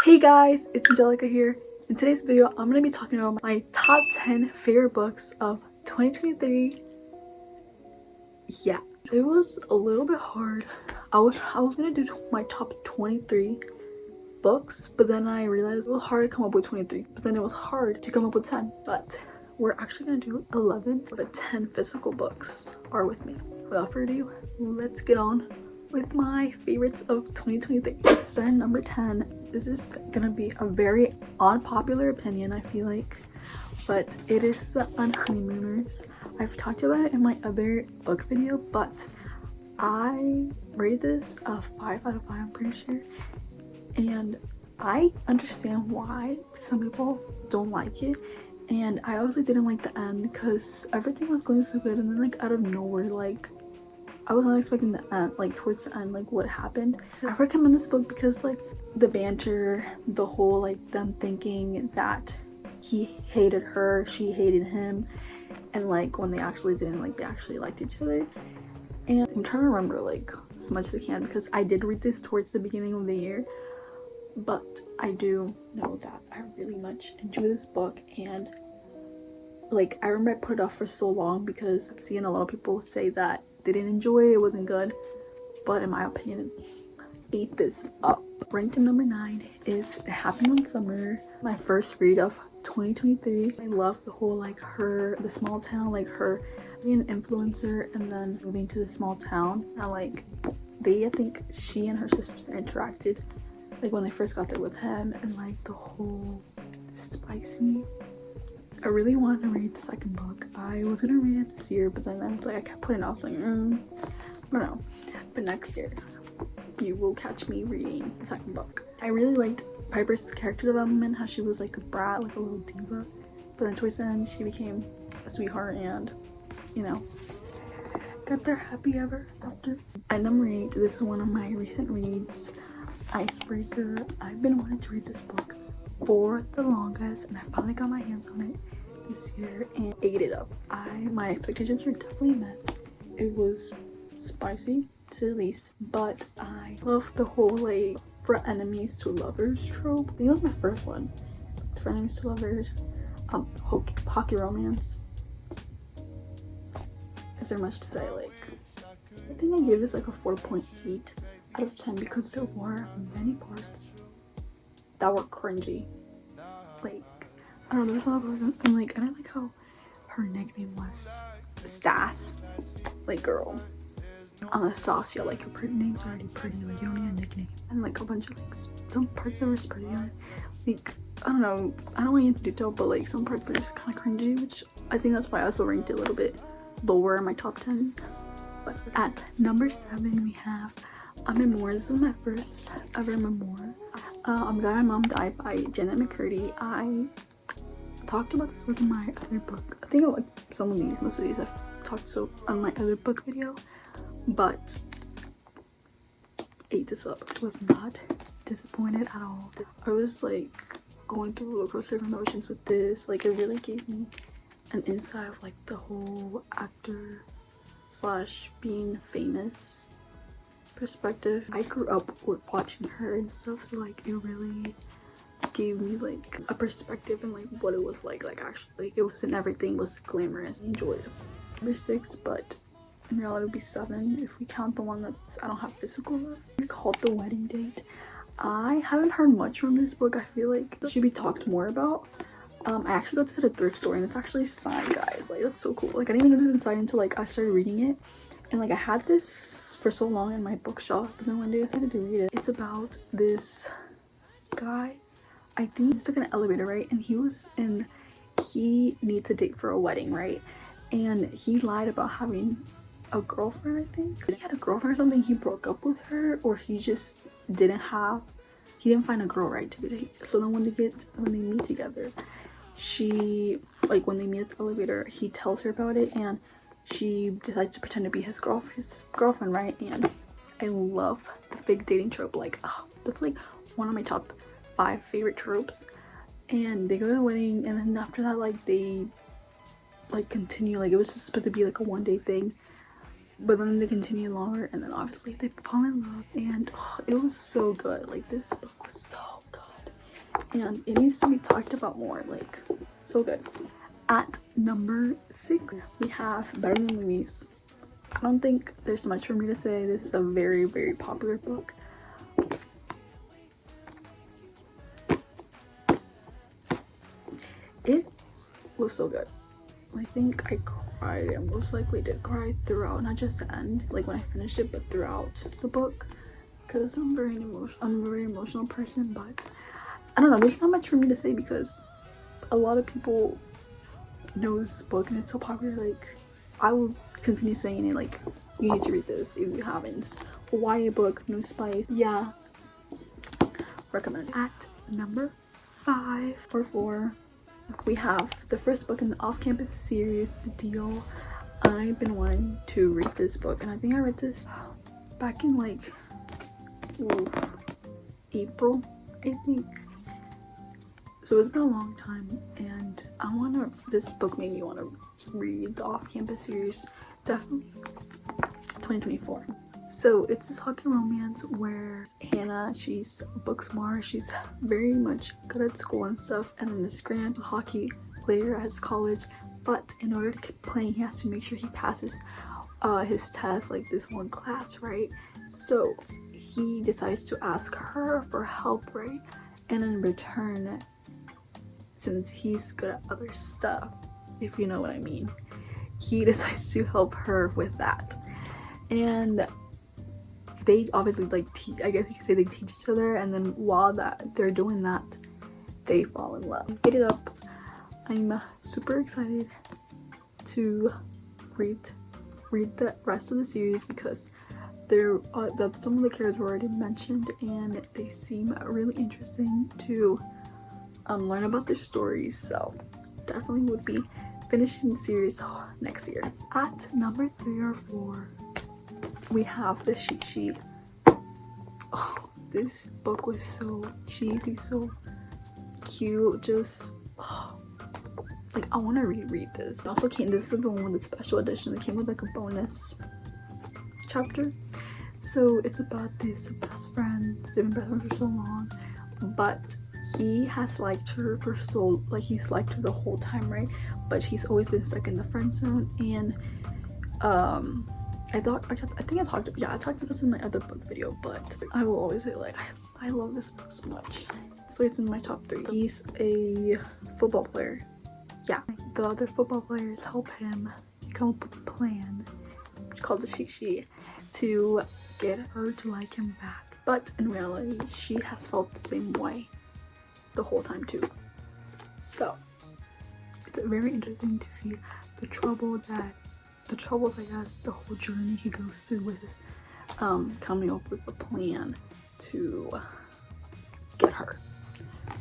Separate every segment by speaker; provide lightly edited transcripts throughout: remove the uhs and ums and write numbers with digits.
Speaker 1: Hey guys, it's Angelika here. In today's video, I'm going to be talking about my top 10 favorite books of 2023. Yeah, it was a little bit hard. I was going to do my top 23 books, but then I realized it was hard to come up with 23, but then it was hard to come up with 10. But we're actually going to do 11 of the 10 physical books are with me. Without further ado, let's get on with my favorites of 2023. Starting number 10, this is gonna be a very unpopular opinion, I feel like, but it is the Unhoneys. I've talked about it in my other book video, but I rated this a 5 out of 5, I'm pretty sure, and I understand why some people don't like it. And I obviously didn't like the end because everything was going so good, and then like out of nowhere, like I was not expecting the end, like towards the end, like what happened. I recommend this book because like the banter, the whole like them thinking that he hated her, she hated him, and like when they actually didn't, like they actually liked each other. And I'm trying to remember like as much as I can because I did read this towards the beginning of the year, but I do know that I really much enjoy this book. And like I remember I put it off for so long because I've seen a lot of people say that they didn't enjoy it, it wasn't good, but in my opinion it ate this up. Ranked in number 9 is It Happened One Summer, my first read of 2023. I love the whole like the small town, like her being an influencer and then moving to the small town, and like I think she and her sister interacted like when they first got there with him, and like the whole spicy. I really wanted to read the second book. I was gonna read it this year, but then I was like, I kept putting it off, like, I don't know. But next year, you will catch me reading the second book. I really liked Piper's character development, how she was like a brat, like a little diva, but then towards the end, she became a sweetheart and, you know, got their happy ever after. At number 8, this is one of my recent reads, Icebreaker. I've been wanting to read this book for the longest, and I finally got my hands on it this year and ate it up. My expectations were definitely met. It was spicy to say the least, but I love the whole like for enemies to lovers trope. I think it was my first one. For enemies to lovers, hockey romance. Is there much to say? Like, I think I gave this like a 4.8 out of 10 because there were many parts that were cringy. Like, I don't know, there's a lot of them, and like I don't like how her nickname was Sass. Like, girl, Anastasia, like your pretty name's already pretty, like you don't need a nickname. And like a bunch of like some parts that were pretty, like I don't know, I don't want to get into detail, but like some parts were just kind of cringy, which I think that's why I also ranked it a little bit lower in my top 10. But at number 7 we have A Memoir. This is my first ever memoir. I'm glad my mom died by Janet McCurdy. I talked about this with my other book. I think I like some of these, most of these I've talked so on my other book video, but ate this up. Was not disappointed at all. I was like going through a roller coaster of emotions with this. Like, it really gave me an insight of like the whole actor slash being famous perspective. I grew up with watching her and stuff, so like it really gave me like a perspective and like what it was like actually, like it wasn't everything was glamorous. I enjoyed it. Number 6, but in reality it would be 7 if we count the one that's I don't have physical left. It's called The Wedding Date. I haven't heard much from this book. I feel like it should be talked more about. I actually got this at a thrift store and it's actually signed, guys. Like, that's so cool. Like, I didn't even know this was signed until like I started reading it, and like I had this for so long in my bookshelf, but then one day I decided to read it. It's about this guy, I think he's like an elevator, right? And he needs a date for a wedding, right? And he lied about having a girlfriend, I think. He had a girlfriend or something. He broke up with her, or he just didn't find a girl right to be dating. So then when they meet together, when they meet at the elevator, he tells her about it, and she decides to pretend to be his girlfriend, right? And I love the fake dating trope. Like, oh, that's like one of my top 5 favorite tropes. And they go to the wedding, and then after that, like they like continue, like it was just supposed to be like a one-day thing, but then they continue longer, and then obviously they fall in love, and oh, it was so good. Like, this book was so good. and it needs to be talked about more. Like, so good. At number 6, we have Better Than Movies. I don't think there's much for me to say. This is a very, very popular book. It was so good. I think I cried. I most likely did cry throughout, not just the end, like when I finished it, but throughout the book, because I'm a very emotional person. But I don't know, there's not much for me to say because a lot of people know this book and it's so popular. Like, I will continue saying it, like, you need to read this if you haven't. A YA book, no spice. Yeah, recommend. At number 5 or 4, we have the first book in the off-campus series, The Deal. I've been wanting to read this book, and I think I read this back in like April, I think. So it's been a long time, and this book made me want to read the off-campus series. Definitely 2024. So it's this hockey romance where Hannah, she's book smart, she's very much good at school and stuff, and then this grand hockey player at his college, but in order to keep playing, he has to make sure he passes his test, like this one class, right? So he decides to ask her for help, right? And in return, since he's good at other stuff, if you know what I mean, he decides to help her with that. And they obviously like I guess you could say they teach each other, and then while they're doing that, they fall in love. Get it up. I'm super excited to read the rest of the series because some of the characters were already mentioned and they seem really interesting to learn about their stories. So definitely would be finishing the series next year. At number 3 or 4, we have the Cheat Sheet. Oh, this book was so cheesy, so cute. Just like, I want to reread this. It also came. This is the one with the special edition. It came with like a bonus chapter. So it's about this best friend. They've been best friends for so long, but he has liked her for he's liked her the whole time, right? But he's always been stuck in the friend zone, and I talked about this in my other book video, but I will always say, like, I love this book so much. So it's in my top 3. He's a football player. Yeah, the other football players help him come up with a plan, which is called the Cheat Sheet, to get her to like him back. But in reality, she has felt the same way the whole time too. So it's very interesting to see the troubles, I guess, the whole journey he goes through with his coming up with a plan to get her.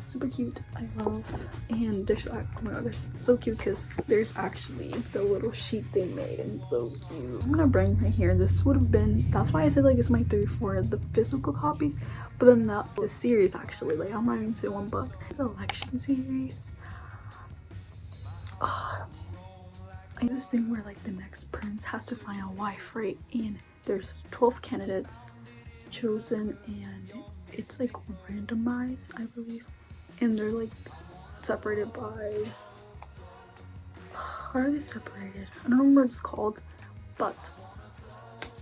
Speaker 1: Super cute. I love. And there's, oh my god, they're so cute because there's actually the little sheet they made, and it's so cute. I'm gonna bring her here. This would have been, that's why I said like it's my 3 for the physical copies, but then the series actually, like, I'm not even saying one book. Selection series. I know this thing where like the next prince has to find a wife, right? And there's 12 candidates chosen, and it's like randomized, I believe, and they're like separated by, how are they separated? I don't remember what it's called, but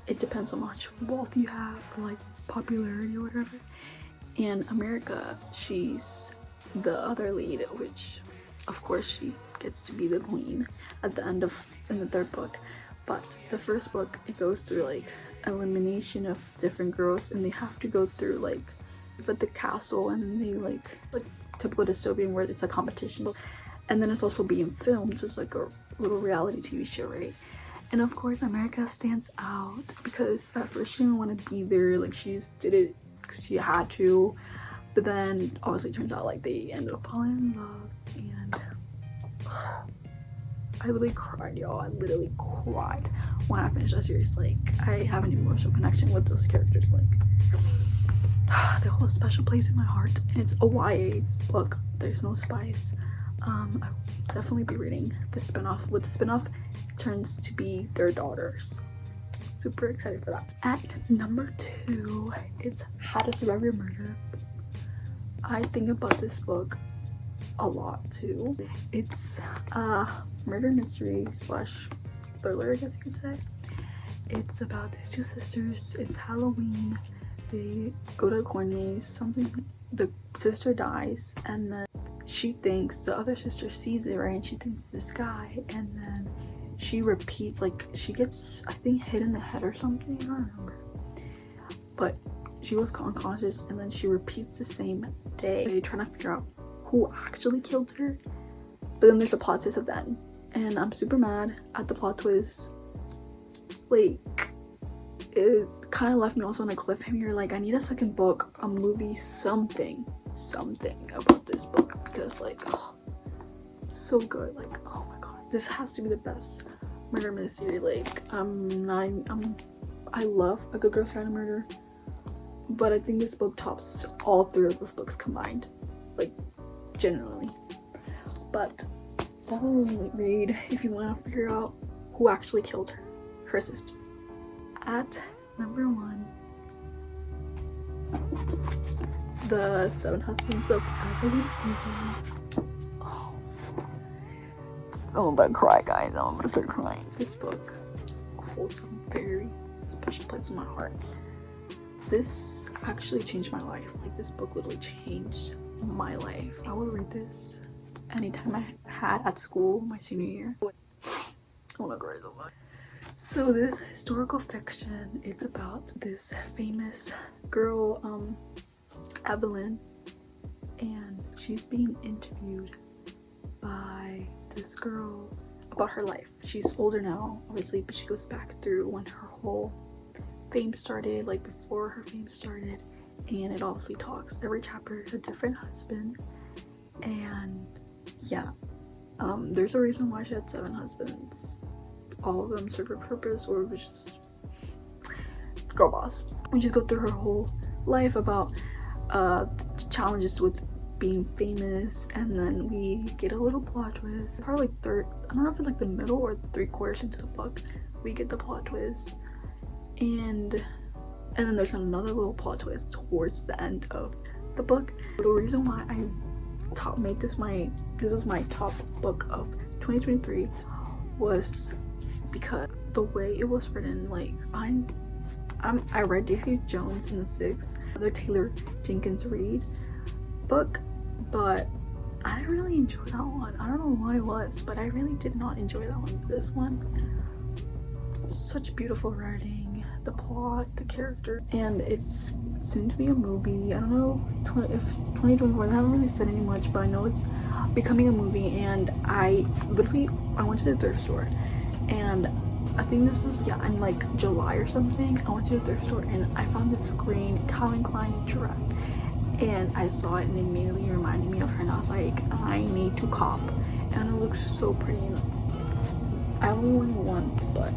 Speaker 1: it depends on how much wealth you have or like popularity or whatever. And America, she's the other lead, which of course she gets to be the queen at the end in the 3rd book. But the 1st book, it goes through like elimination of different girls, and they have to go through like at the castle, and then they like typical dystopian where it's a competition, and then it's also being filmed, so it's like a little reality TV show, right? And of course America stands out because at first she didn't want to be there, like she just did it because she had to, but then obviously it turns out like they ended up falling in love, and I literally cried, y'all. I literally cried when I finished that series. Like, I have an emotional connection with those characters. Like, they hold a special place in my heart. And it's a YA book. There's no spice. I'll definitely be reading the spinoff. With the spinoff, it turns to be their daughters. Super excited for that. At number 2, it's How to Survive Your Murder. I think about this book a lot too. It's a murder mystery slash thriller, I guess you could say. It's about these two sisters. It's Halloween. They go to Corney's. The sister dies, and then she thinks the other sister sees it, right? And she thinks it's this guy, and then she repeats, like, she gets, I think, hit in the head or something. I don't remember. But she was unconscious, and then she repeats the same day. They're trying to figure out who actually killed her. But then there's a plot twist at the end, and I'm super mad at the plot twist. Like, it kind of left me also on a cliffhanger. Like, I need a second book, a movie, something about this book, because like, oh, so good. Like, oh my god, this has to be the best murder mystery. Like, I love a good girl's guide to murder, but I think this book tops all three of those books combined, like, generally. But definitely read if you want to figure out who actually killed her sister. At number 1, The 7 Husbands of Evelyn. Oh, I'm about to cry, guys. I'm about to start crying. This book holds a very special place in my heart. This actually changed my life. Like, this book literally changed my life. I would read this anytime I had at school my senior year. Oh my god, so much. So this historical fiction, it's about this famous girl, Evelyn, and she's being interviewed by this girl about her life. She's older now, obviously, but she goes back through when her whole fame started, like before her fame started, and it obviously talks, every chapter is a different husband. And yeah, there's a reason why she had 7 husbands. All of them serve a purpose, or it was just girl boss. We just go through her whole life about challenges with being famous, and then we get a little plot twist. Probably like third, I don't know if it's like the middle or 3/4 into the book, we get the plot twist, and then there's another little plot twist towards the end of the book. The reason why I made this was my top book of 2023 was because the way it was written. Like, I read Daisy Jones in the 6th, the Taylor Jenkins Reid book, but I didn't really enjoy that one. I don't know why it was, but I really did not enjoy that one. This one, such beautiful writing, the plot, the character, and it's soon to be a movie. I don't know if 2024, they haven't really said any much, but I know it's becoming a movie. And I went to the thrift store, and I think this was, yeah, in like July or something. I went to the thrift store and I found this green Calvin Klein dress, and I saw it and it immediately reminded me of her, and I was like, I need to cop. And it looks so pretty, and I only wore it once, but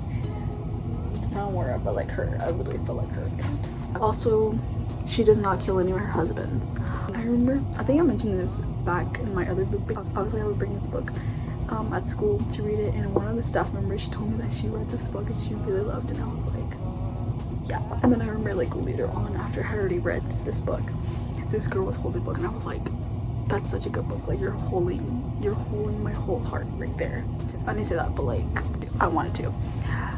Speaker 1: it's not where I felt like her. I literally felt like her. Also, she does not kill any of her husbands. I remember, I think I mentioned this back in my other book, because obviously I would bring this book at school to read it, and one of the staff members, she told me that she read this book and she really loved it, and I was like, yeah. And then I remember, like, later on, after I had already read this book, this girl was holding the book, and I was like, that's such a good book. Like, you're holding my whole heart right there. I didn't say that, but like, I wanted to.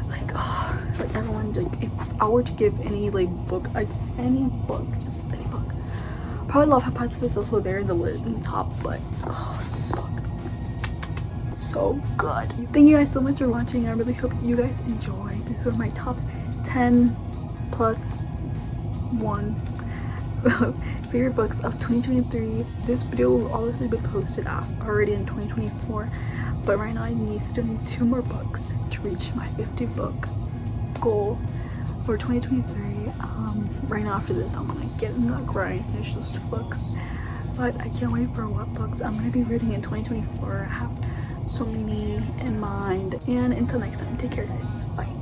Speaker 1: Like, oh, like, everyone, like, if I were to give any like book, like any book, just any book, probably Love Hypothesis is also there in the top, but oh, this book, so good. Thank you guys so much for watching. I really hope you guys enjoyed. These were my top 10 plus 1 favorite books of 2023. This video will obviously be posted already in 2024, but right now I still need 2 more books to reach my 50 book goal for 2023. Right now, after this, I'm gonna get in the grind, finish those 2 books, but I can't wait for what books I'm gonna be reading in 2024. I have so many in mind, and until next time, take care, guys. Bye.